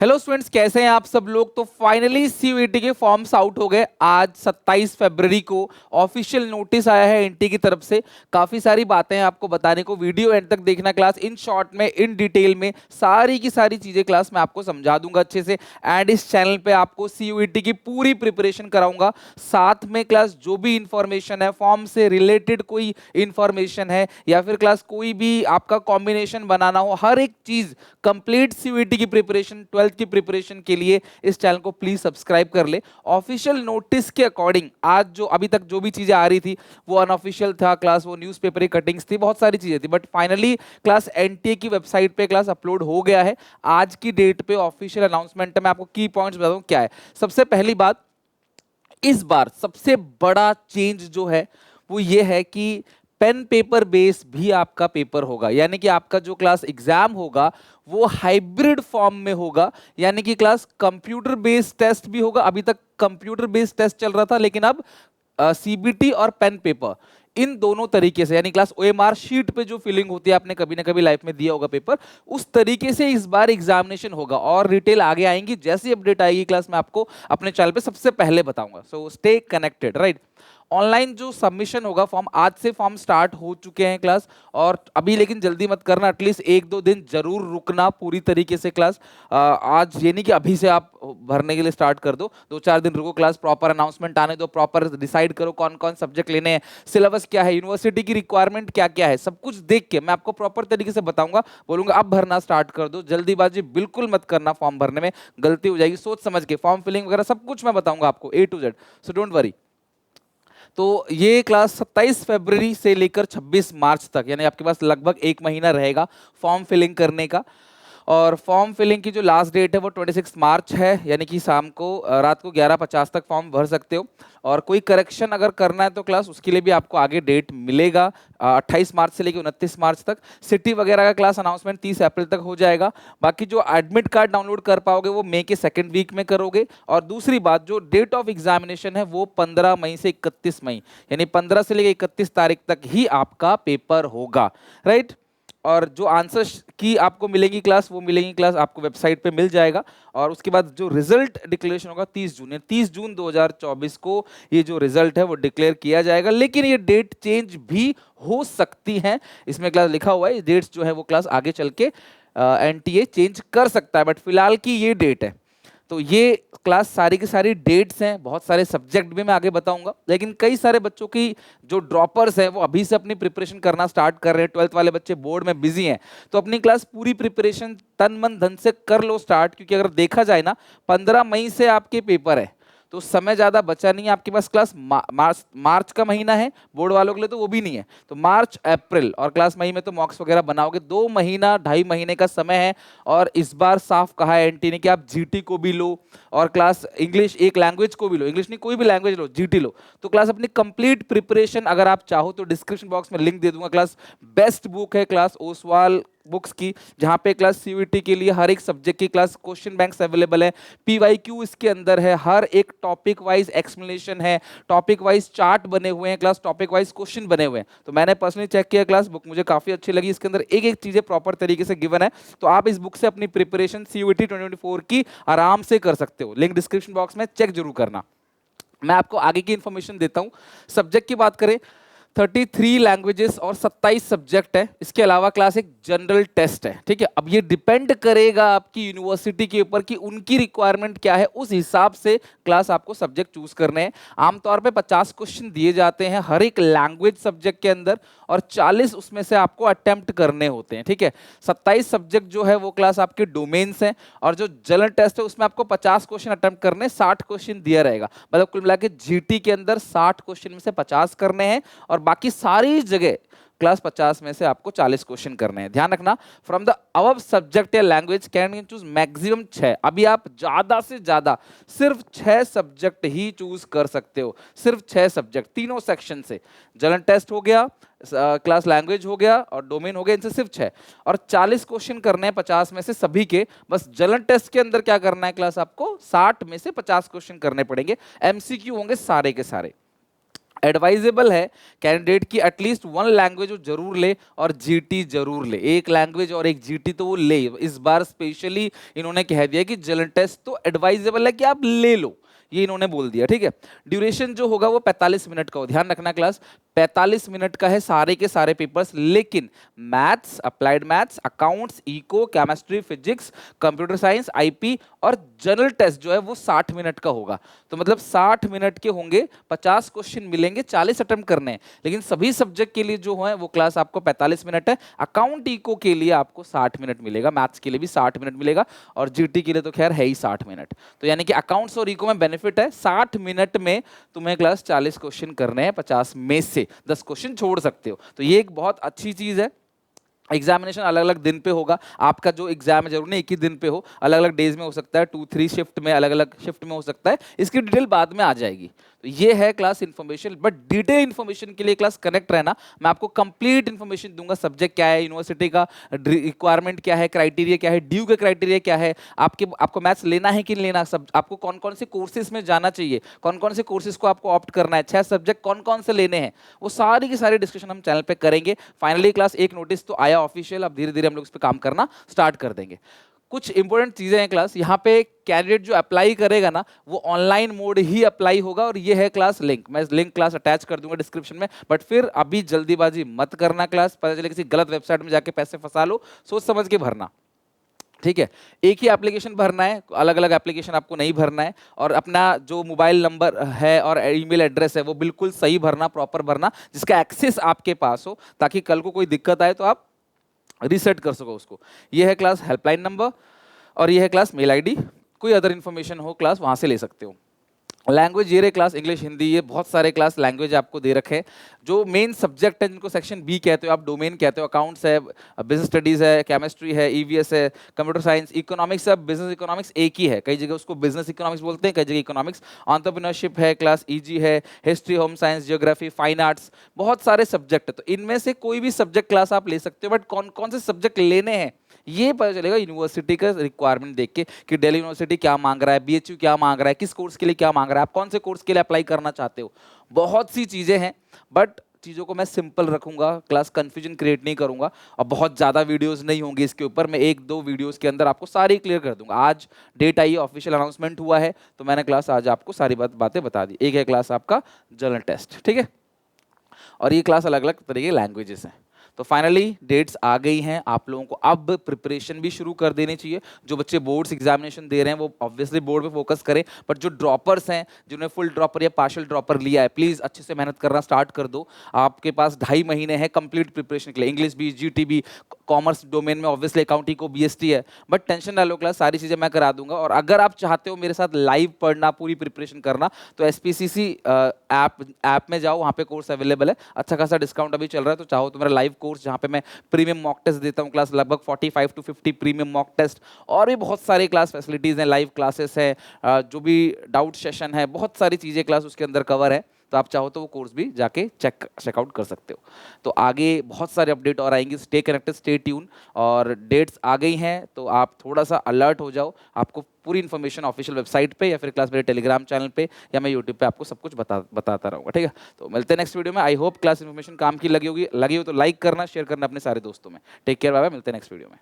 Hello students, कैसे हैं आप सब लोग। तो फाइनली सीयूईटी के फॉर्म्स आउट हो गए। आज 27 फरवरी को ऑफिशियल नोटिस आया है एनटी की तरफ से। काफी सारी बातें हैं आपको बताने को, वीडियो एंड तक देखना क्लास, इन शॉर्ट में, इन डिटेल में सारी की सारी चीजें क्लास में आपको समझा दूंगा अच्छे से। एंड इस चैनल पे आपको सीयूईटी की पूरी प्रिपरेशन कराऊंगा। साथ में क्लास जो भी इंफॉर्मेशन है, फॉर्म से रिलेटेड कोई इंफॉर्मेशन है या फिर क्लास कोई भी आपका कॉम्बिनेशन बनाना हो, हर एक चीज कंप्लीट सीयूईटी की प्रिपरेशन, 12th की प्रिपरेशन के लिए इस चैनल को प्लीज सब्सक्राइब कर ले। ऑफिशियल नोटिस के अकॉर्डिंग आज जो अभी तक जो भी चीजें आ रही थी वो अनऑफिशियल था क्लास, वो न्यूज़पेपर की कटिंग्स थी, बहुत सारी चीजें थी, बट फाइनली क्लास एनटीए की वेबसाइट पे क्लास अपलोड हो गया है। आज की डेट पे ऑफिशियल अनाउंसमेंट मैं आपको की पॉइंट्स बता दूं क्या है। सबसे पहली बात, इस बार सबसे बड़ा चेंज जो है वो ये है कि पेन पेपर बेस भी आपका पेपर होगा, यानी कि आपका जो क्लास एग्जाम होगा वो हाइब्रिड फॉर्म में होगा। यानी कि क्लास कंप्यूटर बेस्ड टेस्ट भी होगा। अभी तक कंप्यूटर बेस्ड टेस्ट चल रहा था, लेकिन अब सीबीटी और पेन पेपर, इन दोनों तरीके से, यानी क्लास ओएमआर शीट पे जो फिलिंग होती है, आपने कभी ना कभी लाइफ में दिया होगा पेपर, उस तरीके से इस बार एग्जामिनेशन होगा। और डिटेल आगे आएंगी, जैसी अपडेट आएगी क्लास में आपको अपने चैनल पे सबसे पहले बताऊंगा। So stay connected, right. Online जो सबमिशन होगा फॉर्म, आज से फॉर्म स्टार्ट हो चुके हैं क्लास, और अभी लेकिन जल्दी मत करना, एटलीस्ट एक दो दिन जरूर रुकना पूरी तरीके से क्लास। आज ये नहीं कि अभी से आप भरने के लिए स्टार्ट कर दो, दो चार दिन रुको, क्लास प्रॉपर अनाउंसमेंट आने दो, प्रॉपर डिसाइड करो कौन कौन सब्जेक्ट लेने हैं, सिलेबस क्या है, यूनिवर्सिटी की रिक्वायरमेंट क्या क्या है, सब कुछ देख के मैं आपको प्रॉपर तरीके से बताऊंगा। बोलूंगा अब भरना स्टार्ट कर दो, जल्दीबाजी बिल्कुल मत करना, फॉर्म भरने में गलती हो जाएगी। सोच समझ के फॉर्म फिलिंग वगैरह सब कुछ मैं बताऊंगा आपको A to Z, so don't worry. तो ये क्लास 27 फरवरी से लेकर 26 मार्च तक, यानी आपके पास लगभग एक महीना रहेगा फॉर्म फिलिंग करने का। और फॉर्म फिलिंग की जो लास्ट डेट है वो 26 मार्च है, यानी कि शाम को रात को 11:50 तक फॉर्म भर सकते हो। और कोई करेक्शन अगर करना है तो क्लास उसके लिए भी आपको आगे डेट मिलेगा, 28 मार्च से लेकर 29 मार्च तक। सिटी वगैरह का क्लास अनाउंसमेंट 30 अप्रैल तक हो जाएगा। बाकी जो एडमिट कार्ड डाउनलोड कर पाओगे वो मई के सेकेंड वीक में करोगे। और दूसरी बात, जो डेट ऑफ एग्जामिनेशन है वो 15 मई से 31 मई, यानी 15 से लेकर 31 तारीख तक ही आपका पेपर होगा, राइट। और जो आंसर्स की आपको मिलेगी क्लास, वो मिलेगी क्लास आपको वेबसाइट पे मिल जाएगा। और उसके बाद जो रिजल्ट डिक्लेरेशन होगा 30 जून, 30 जून 2024 को ये जो रिजल्ट है वो डिक्लेयर किया जाएगा। लेकिन ये डेट चेंज भी हो सकती है, इसमें क्लास लिखा हुआ है, डेट्स जो है वो क्लास आगे चल के एनटीए चेंज कर सकता है, बट फिलहाल की ये डेट है। तो ये क्लास सारी की सारी डेट्स हैं, बहुत सारे सब्जेक्ट भी मैं आगे बताऊंगा, लेकिन कई सारे बच्चों की जो ड्रॉपर्स हैं वो अभी से अपनी प्रिपरेशन करना स्टार्ट कर रहे हैं। 12th वाले बच्चे बोर्ड में बिजी हैं, तो अपनी क्लास पूरी प्रिपरेशन तन मन धन से कर लो स्टार्ट, क्योंकि अगर देखा जाए ना 15 मई से आपके पेपर है, तो समय ज्यादा बचा नहीं है आपके पास। क्लास मार्च का महीना है, बोर्ड वालों के लिए तो वो भी नहीं है, तो मार्च अप्रैल और क्लास मई में तो मॉक्स वगैरह बनाओगे, 2 महीना 2.5 महीने का समय है। और इस बार साफ कहा है एनटी ने कि आप जीटी को भी लो और क्लास इंग्लिश एक लैंग्वेज को भी लो, इंग्लिश नहीं कोई भी लैंग्वेज लो, जीटी लो। तो क्लास अपनी कंप्लीट प्रिपरेशन अगर आप चाहो तो डिस्क्रिप्शन बॉक्स में लिंक दे दूंगा। क्लास बेस्ट बुक है क्लास ओसवाल बुक्स की, जहां पे क्लास सीयूईटी के लिए हर एक सब्जेक्ट की क्लास क्वेश्चन बैंक्स अवेलेबल है, पीवाईक्यू इसके अंदर है, हर एक टॉपिक वाइज एक्सप्लेनेशन है, टॉपिक वाइज चार्ट बने हुए हैं क्लास, टॉपिक वाइज क्वेश्चन बने हुए हैं। तो मैंने पर्सनली चेक किया क्लास, बुक मुझे काफी अच्छी लगी, इसके अंदर एक एक चीजें प्रॉपर तरीके से गिवन है। तो आप इस बुक से अपनी प्रिपरेशन सीयूईटी 2024 की आराम से कर सकते हो। लिंक डिस्क्रिप्शन बॉक्स में चेक जरूर करना। मैं आपको आगे की इंफॉर्मेशन देता हूं। सब्जेक्ट की बात करें, 33 लैंग्वेजेस और 27 सब्जेक्ट है। इसके अलावा क्लास एक जनरल टेस्ट है, ठीक है। अब ये डिपेंड करेगा आपकी यूनिवर्सिटी के ऊपर कि उनकी रिक्वायरमेंट क्या है, उस हिसाब से क्लास आपको सब्जेक्ट चूज करने हैं। आमतौर पे 50 क्वेश्चन दिए जाते हैं हर एक लैंग्वेज सब्जेक्ट के अंदर, और 40 उसमें से आपको अटेम्प्ट करने होते हैं, ठीक है। 27 सब्जेक्ट जो है वो क्लास आपके डोमेन्स हैं, और जो जनरल टेस्ट है उसमें आपको 50 क्वेश्चन अटेम्प्ट करने, 60 क्वेश्चन दिया रहेगा। मतलब कुल मिला के जीटी के अंदर 60 क्वेश्चन में से 50 करने हैं, और बाकी सारी जगह क्लास 50 में से आपको 40 क्वेश्चन करने हैं। ध्यान रखना, फ्रॉम द अबव सब्जेक्ट या लैंग्वेज कैन चूज मैक्सिमम 6। अभी आप ज्यादा से ज्यादा सिर्फ 6 सब्जेक्ट ही चूज कर सकते हो, सिर्फ 6 सब्जेक्ट तीनों सेक्शन से। जनरल टेस्ट हो गया, क्लास लैंग्वेज हो गया और डोमेन हो गया, इनसे सिर्फ 6। और 40 क्वेश्चन करने हैं 50 में से सभी के। बस जनरल टेस्ट के अंदर क्या करना है क्लास, आपको 60 में से 50 क्वेश्चन करने पड़ेंगे, एमसीक्यू होंगे सारे के सारे। एडवाइजेबल है कैंडिडेट की एटलीस्ट वन लैंग्वेज वो जरूर ले और जीटी जरूर ले, एक लैंग्वेज और एक जीटी तो वो ले। इस बार स्पेशली इन्होंने कह दिया कि जनरल टेस्ट तो एडवाइजेबल है कि आप ले लो, ये इन्होंने बोल दिया, ठीक है। ड्यूरेशन जो होगा वो 45 मिनट का हो, ध्यान रखना क्लास 45 मिनट का है सारे के सारे पेपर्स, लेकिन maths, applied maths, accounts, eco, chemistry, physics, computer science, IP और जनरल टेस्ट जो है वो 60 मिनट का होगा। तो मतलब 60 मिनट के होंगे, 50 क्वेश्चन मिलेंगे, 40 अटेम्प्ट करने हैं, लेकिन सभी सब्जेक्ट के लिए जो है वो क्लास आपको 45 मिनट है। अकाउंट इको के लिए आपको 60 मिनट मिलेगा, मैथ्स के लिए भी 60 मिनट मिलेगा और जीटी के लिए तो खैर है ही 60 मिनट। तो यानी कि अकाउंट्स और इको में बेनिफिट है, 60 मिनट में तुम्हें क्लास 40 क्वेश्चन करने हैं, 50 में से 10 क्वेश्चन छोड़ सकते हो। तो ये एक बहुत अच्छी चीज है। एग्जामिनेशन अलग अलग दिन पे होगा, आपका जो एग्जाम है जरूर नहीं एक ही दिन पे हो, अलग अलग डेज में हो सकता है, 2-3 शिफ्ट में, अलग अलग शिफ्ट में हो सकता है, इसकी डिटेल बाद में आ जाएगी। तो ये है class information, but detail information के लिए क्लास कनेक्ट रहना, मैं आपको कंप्लीट इन्फॉर्मेशन दूंगा, सब्जेक्ट क्या है, यूनिवर्सिटी का रिक्वायरमेंट क्या है, क्राइटेरिया क्या है, ड्यू का क्राइटेरिया क्या है, आपको मैथ्स लेना है कि नहीं लेना, सब आपको कौन कौन से कोर्सेज में जाना चाहिए, कौन कौन से कोर्सेज को आपको ऑप्ट करना है, 6 सब्जेक्ट कौन कौन से लेने हैं, वो सारी की सारी डिस्कशन हम चैनल पे करेंगे। फाइनली क्लास एक नोटिस तो आया ऑफिशियल, अब धीरे धीरे हम लोग इस पर काम करना स्टार्ट कर देंगे। कुछ इंपॉर्टेंट चीजें हैं क्लास, यहाँ पे कैंडिडेट जो अप्लाई करेगा ना वो ऑनलाइन मोड ही अप्लाई होगा, और ये है क्लास लिंक, मैं लिंक क्लास अटैच कर दूंगा डिस्क्रिप्शन में, बट फिर अभी जल्दीबाजी मत करना क्लास, पता चले किसी गलत वेबसाइट में जाके पैसे फंसा लो, सोच समझ के भरना, ठीक है। एक ही एप्लीकेशन भरना है, अलग अलग एप्लीकेशन आपको नहीं भरना है, और अपना जो मोबाइल नंबर है और ईमेल एड्रेस है वो बिल्कुल सही भरना, प्रॉपर भरना, जिसका एक्सेस आपके पास हो, ताकि कल को कोई दिक्कत आए तो आप रीसेट कर सको उसको। ये है क्लास हेल्पलाइन नंबर और ये है क्लास मेल आईडी, कोई अदर इन्फॉर्मेशन हो क्लास वहां से ले सकते हो। लैंग्वेज ये रहे क्लास इंग्लिश, हिंदी, ये बहुत सारे क्लास लैंग्वेज आपको दे रखे हैं। जो मेन सब्जेक्ट है जिनको सेक्शन बी कहते हो आप, डोमेन कहते हो, अकाउंट्स है, बिजनेस स्टडीज है, केमिस्ट्री है, ईवीएस है, कंप्यूटर साइंस, इकोनॉमिक्स है, बिजनेस इकोनॉमिक्स एक ही है, कई जगह उसको बिजनेस इकोनॉमिक्स बोलते हैं, कई जगह इकोनॉमिक्स, एंटरप्रेन्योरशिप है क्लास, ईजी है, history, home science, geography, fine arts, बहुत सारे सब्जेक्ट है। तो इनमें से कोई भी सब्जेक्ट क्लास आप ले सकते हो, बट कौन कौन से सब्जेक्ट लेने हैं ये पता चलेगा यूनिवर्सिटी का रिक्वायरमेंट देख के, कि दिल्ली यूनिवर्सिटी क्या मांग रहा है, बीएचयू क्या मांग रहा है, किस कोर्स के लिए क्या मांग रहा है, आप कौन से कोर्स के लिए अप्लाई करना चाहते हो। बहुत सी चीजें हैं, बट चीज़ों को मैं सिंपल रखूंगा, क्लास कंफ्यूजन क्रिएट नहीं करूंगा, और बहुत ज़्यादा वीडियोस नहीं होंगी इसके ऊपर, मैं 1-2 वीडियोस के अंदर आपको सारी क्लियर कर दूंगा। आज डेट आई है, ऑफिशियल अनाउंसमेंट हुआ है, तो मैंने क्लास आज आपको सारी बातें बता दी। एक है क्लास आपका जनरल टेस्ट, ठीक है, और ये क्लास अलग अलग तरीके के लैंग्वेजेस हैं। तो फाइनली डेट्स आ गई हैं, आप लोगों को अब प्रिपरेशन भी शुरू कर देनी चाहिए। जो बच्चे बोर्ड्स एग्जामिनेशन दे रहे हैं वो ऑब्वियसली बोर्ड पे फोकस करें, बट जो ड्रॉपर्स हैं, जिन्होंने फुल ड्रॉपर या पार्शियल ड्रॉपर लिया है, प्लीज़ अच्छे से मेहनत करना स्टार्ट कर दो। आपके पास 2.5 महीने हैं कंप्लीट प्रिपरेशन के लिए, इंग्लिश भी, जीटी भी, कॉमर्स डोमेन में ऑब्वियसली अकाउंटिंग को बीएसटी है, बट टेंशन ना लो क्लास, सारी चीज़ें मैं करा दूंगा। और अगर आप चाहते हो मेरे साथ लाइव पढ़ना, पूरी प्रिपरेशन करना, तो एसपीसीसी ऐप में जाओ, वहाँ पे कोर्स अवेलेबल है, अच्छा खासा डिस्काउंट अभी चल रहा है, तो चाहो तो मेरा लाइव कोर्स जहाँ पे मैं प्रीमियम मॉक टेस्ट देता हूँ क्लास, लगभग 45 to 50 प्रीमियम मॉक टेस्ट, और भी बहुत सारे क्लास फैसिलिटीज़ हैं, लाइव क्लासेस हैं, जो भी डाउट सेशन है, बहुत सारी चीज़ें क्लास उसके अंदर कवर है। तो आप चाहो तो वो कोर्स भी जाके चेकआउट कर सकते हो। तो आगे बहुत सारे अपडेट और आएंगे, स्टे कनेक्टेड, स्टे ट्यून, और डेट्स आ गई हैं तो आप थोड़ा सा अलर्ट हो जाओ। आपको पूरी इन्फॉर्मेशन ऑफिशियल वेबसाइट पे, या फिर क्लास मेरे टेलीग्राम चैनल पे, या मैं यूट्यूब पे आपको सब कुछ बताता रहूँगा, ठीक है। तो मिलते हैं नेक्स्ट वीडियो में। आई होप क्लास इन्फॉर्मेशन काम की लगी हो तो लाइक करना, शेयर करना अपने सारे दोस्तों में। टेक केयर, बाय बाय, मिलते हैं नेक्स्ट वीडियो में।